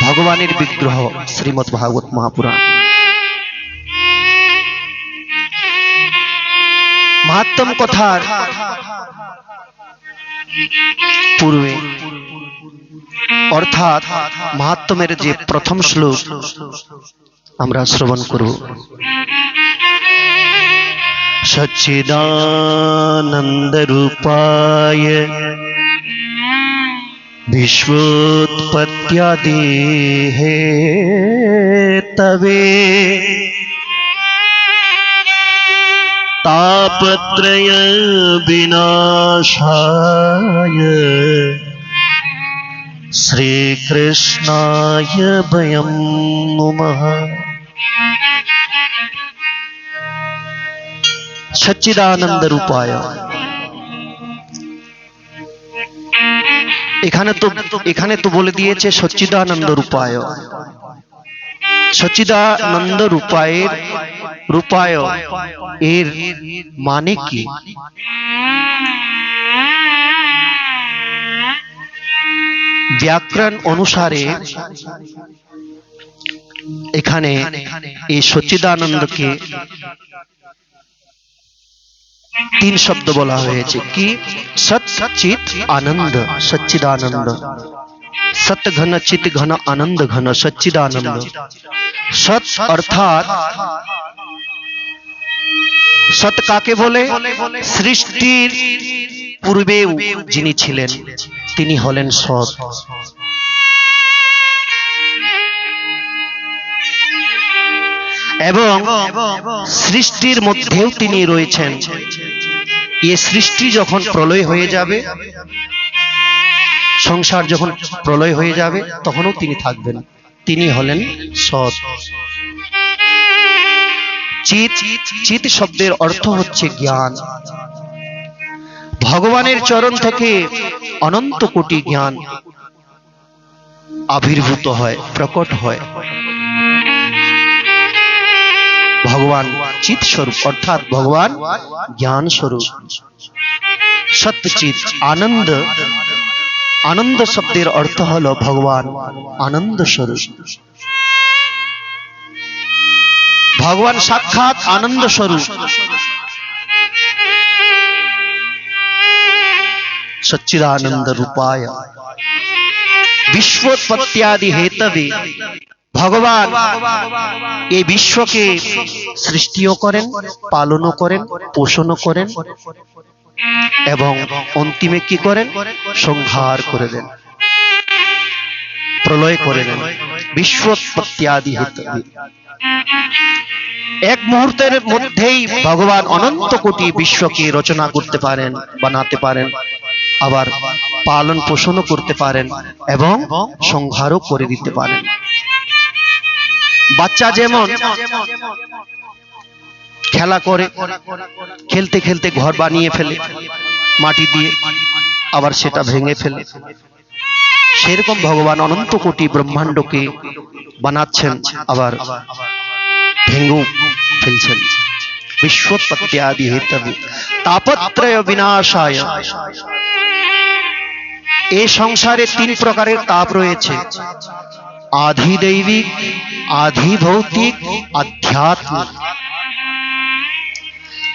ভগবানের বিগ্রহ শ্রীমদ্ ভাগবত মহাপুরাণ। মাহাত্ম্য কথার পূর্বে অর্থাৎ মাহাত্ম্যের যে প্রথম শ্লোক আমরা শ্রবণ করব। সচ্চিদানন্দ রূপায় विश्वोत्पत्त्यादि हेतवे तापत्रय विनाशाय श्रीकृष्णाय वयं नुमः। सच्चिदानंद रूपाय, এখানে তো বলে দিয়েছে সচ্চিদানন্দ রূপায়। সচ্চিদানন্দ রূপায় এর মানে কি? ব্যাকরণ অনুসারে এখানে এই সচ্চিদানন্দকে तीन शब्द बोला हुए कि सत चित आनंद सच्चिदानंद। सत घन चित घन आनंद घन सच्चिदानंद। सत अर्थात सत काके बोले? सृष्टिर पूर्वे जिनि छिलेन तिनि हलेन सत। এবং সৃষ্টির মধ্যেও তিনি রয়েছেন। এই সৃষ্টি যখন প্রলয় হয়ে যাবে, সংসার যখন প্রলয় হয়ে যাবে, তখনও তিনি থাকবেন। তিনি হলেন সৎ। চিত, চিত শব্দের অর্থ হচ্ছে জ্ঞান। ভগবানের চরণ থেকে অনন্ত কোটি জ্ঞান আবির্ভূত হয়, প্রকট হয়। भगवान चित स्वरूप अर्थात भगवान ज्ञान स्वरूप। सत्यचित आनंद, आनंद शब्देर अर्थ हलो भगवान आनंद स्वरूप। भगवान साक्षात आनंद स्वरूप। सच्चिदानंद रूपाय विश्वोत्पत्त्यादि हेतवे भगवान এই বিশ্বকে সৃষ্টিও করেন, পালনও করেন, পোষণও করেন এবং অন্তিমে কি করেন? সংহার করে দেন, প্রলয় করে দেন। বিশ্বোৎপত্ত্যাদি হেতবে এক মুহূর্তের মধ্যেই ভগবান অনন্ত কোটি বিশ্বকে রচনা করতে পারেন, বানাতে পারেন, আবার পালন পোষণও করতে পারেন এবং সংহারও করে দিতে পারেন। বাচ্চা যেমন খেলা করে, খেলতে খেলতে ঘর বানিয়ে ফেলে মাটি দিয়ে, আবার সেটা ভেঙে ফেলে, সেরকম ভগবান অনন্ত কোটি ব্রহ্মাণ্ডকে বানাচ্ছেন, আবার ভেঙেও ফেলছেন। বিশ্বোৎপত্ত্যাদি হেতবে তাপত্রয় বিনাশায়। এই সংসারে তিন প্রকারের তাপ রয়েছে: आधिदैविक, आधिभौतिक, आध्यात्मिक।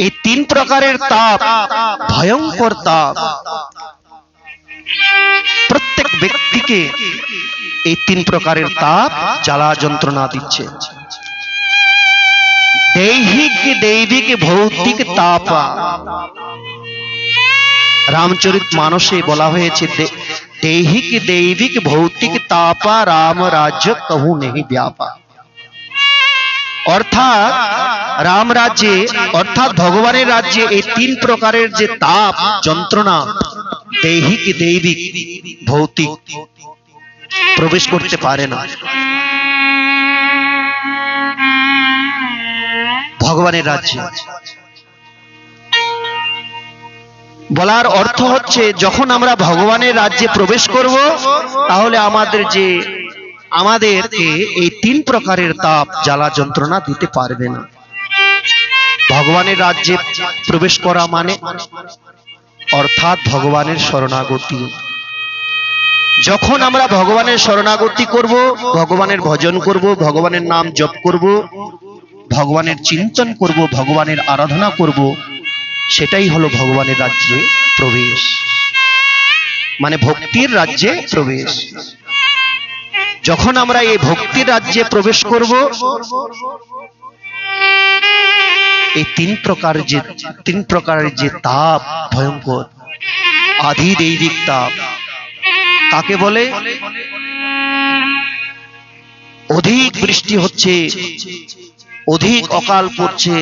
এই তিন প্রকারের তাপ ভয়ঙ্কর তাপ। প্রত্যেক ব্যক্তিকে এই তিন প্রকারের তাপ জ্বালা যন্ত্রণা দিচ্ছে। दैहिक, दैविक, भौतिक ताप। रामचरित मानसे बोला হয়েছে दैहिक, दैविक, भौतिक तापा राम राज्य कहू नहीं व्यापा। অর্থাৎ রাম রাজ্যে অর্থাৎ ভগবানের রাজ্যে এই তিন প্রকারের যে তাপ যন্ত্রণা, दैहिक, दैविक, भौतिक, প্রবেশ করতে পারে না। ভগবানের রাজ্যে বলার অর্থ হচ্ছে যখন আমরা ভগবানের রাজ্যে প্রবেশ করব, তাহলে আমাদেরকে এই তিন প্রকারের তাপ জ্বালা যন্ত্রণা দিতে পারবে না। ভগবানের রাজ্যে প্রবেশ করা মানে অর্থাৎ ভগবানের শরণাগতি। যখন আমরা ভগবানের শরণাগতি করব, ভগবানের ভজন করব, ভগবানের নাম জপ করব, ভগবানের চিন্তন করব, ভগবানের আরাধনা করব, সেটাই হলো ভগবানের রাজ্যে প্রবেশ, মানে ভক্তির রাজ্যে প্রবেশ। যখন আমরা এই ভক্তির রাজ্যে প্রবেশ করব, এই তিন প্রকারের যে তাপ ভয়ঙ্কর, আধি দৈবিক তাপ, কাকে বলে? অধিক বৃষ্টি হচ্ছে, অধিক অকাল পড়ছে,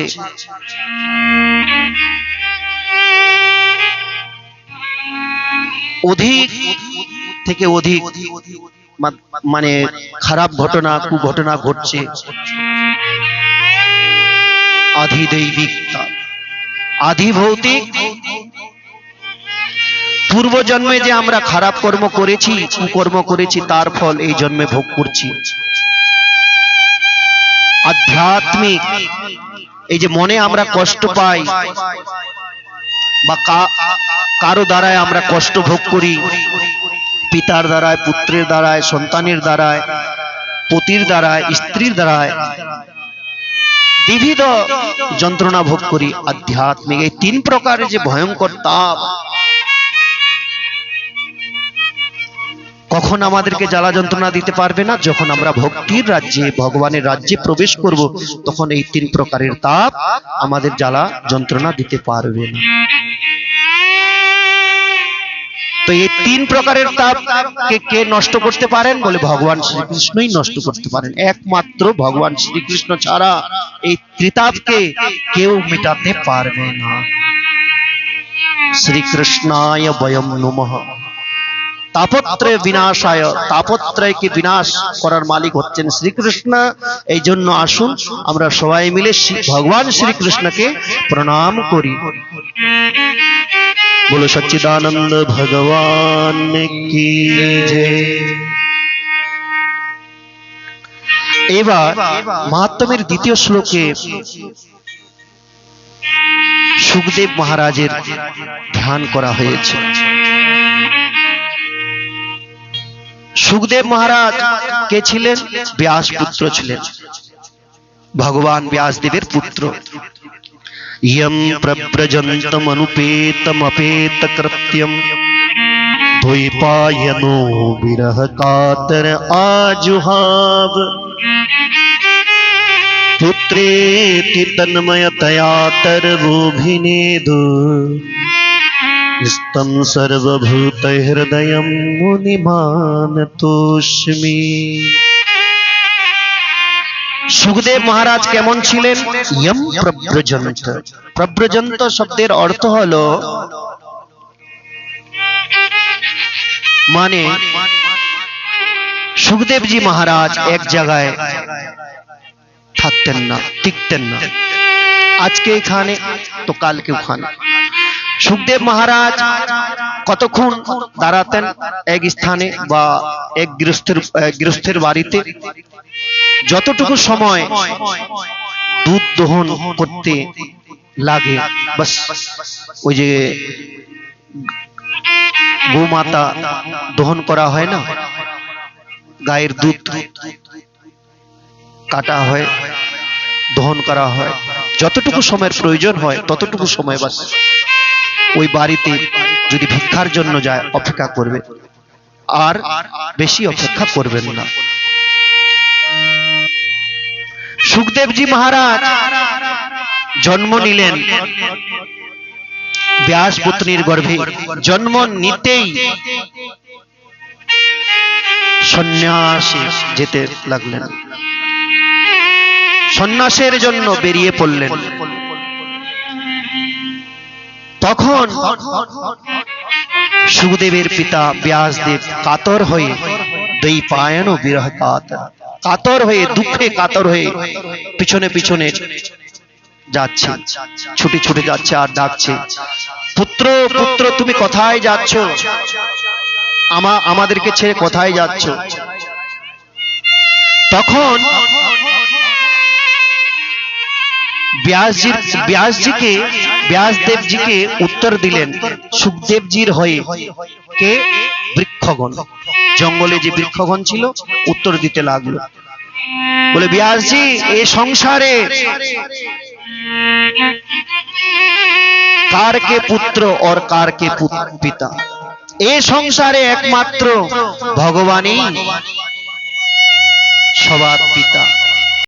অধিক থেকে অধিক মানে খারাপ ঘটনা, কুঘটনা ঘটছে, আধি দৈবিক তাপ, আধি ভৌতিক। পূর্ব জন্মে যে আমরা খারাপ কর্ম করেছি, কুকর্ম করেছি, তার ফল এই জন্মে ভোগ করছি। আধ্যাত্মিক, এই যে মনে আমরা কষ্ট পাই বা কারো দ্বারায় আমরা কষ্ট ভোগ করি, পিতার দ্বারায়, পুত্রের দ্বারায়, সন্তানের দ্বারায়, পতির দ্বারায়, স্ত্রীর দ্বারায় বিবিধ যন্ত্রণা ভোগ করি। আধ্যাত্মিক এই তিন প্রকারের যে ভয়ঙ্কর তাপ কখন আমাদেরকে জ্বালা যন্ত্রণা দিতে পারবে না? যখন আমরা ভক্তির রাজ্যে, ভগবানের রাজ্যে প্রবেশ করব, তখন এই তিন প্রকারের তাপ আমাদের জ্বালা যন্ত্রণা দিতে পারবে না। তো এই তিন প্রকারের তাপকে কে নষ্ট করতে পারেন? বলে ভগবান শ্রীকৃষ্ণই নষ্ট করতে পারেন। একমাত্র ভগবান শ্রীকৃষ্ণ ছাড়া এই ত্রিতাপকে কেউ মেটাতে পারবে না। শ্রীকৃষ্ণায় বয়ম নমঃ। তাপত্রয় বিনাশায়, তাপত্রয়কে বিনাশ করার মালিক হচ্ছেন শ্রীকৃষ্ণ। এই জন্য আসুন আমরা সবাই মিলে ভগবান শ্রীকৃষ্ণকে প্রণাম করি। বলো সচ্চিদানন্দ ভগবান কি জয়। এবার মাহাত্ম্যের দ্বিতীয় শ্লোকে সুখদেব মহারাজের ধ্যান করা হয়েছে। সুখদেব মহারাজ কে ছিলেন? ব্যাস পুত্র ছিলেন, ভগবান ব্যাসদেবের পুত্র। ইয়ং প্রব্রজন্তম অনুপেতম অপেত কৃত্যম দ্বৈপায়নো বিরহ কাতর আজুহাব পুত্রেতি তন্ময়তয়া তর্বোভিনেদু স্তম সর্বভূত হৃদয়ম মুনিমানতোস্মি। সুখদেব মহারাজ কেমন ছিলেন? ইয়ম প্রব্রজন্ত। প্রব্রজন্ত শব্দের অর্থ হলো মানে সুখদেবজি মহারাজ এক জায়গায় থাকতেন না, টিকতেন না। আজকে এখানে তো কালকে ওখানে। সুখদেব মহারাজ কতক্ষণ দাঁড়াতেন এক স্থানে বা এক গৃহস্থের বাড়িতে? যতটুকু সময় দুধ দহন করতে লাগে, বাস ওই যে গোমাতা দহন করা হয় না, গায়ের দুধ কাটা হয়, দহন করা হয়, যতটুকু সময়ের প্রয়োজন হয় ততটুকু সময় বাস ওই বাড়িতে যদি ভিক্ষার জন্য যায় অপেক্ষা করবে, আর বেশি অপেক্ষা করবেন না। সুখদেবজি মহারাজ জন্ম নিলেন ব্যাস পত্নীর গর্ভে। জন্ম নিতেই সন্ন্যাসে যেতে লাগলেন, সন্ন্যাসের জন্য বেরিয়ে পড়লেন। তখন সুখদেবের পিতা ব্যাসদেব কাতর হয়ে, দ্বৈপায়ন বিরহ কাতর হয়ে, দুঃখে কাতর হয়ে পিছনে পিছনে যাচ্ছে, ছুটে ছুটে যাচ্ছে আর ডাকছে, পুত্র পুত্র তুমি কোথায় যাচ্ছ? আমাদেরকে ছেড়ে কোথায় যাচ্ছ? তখন ব্যাসদেবজিকে উত্তর দিলেন সুখদেবজির হয়ে কে? বৃক্ষগণ। জঙ্গলে যে বৃক্ষগণ ছিল উত্তর দিতে লাগলো, বলে ব্যাসজি এ সংসারে कार के पुत्र और कार के पिता, ए संसारे एकमात्र भगवान ही सबार पिता।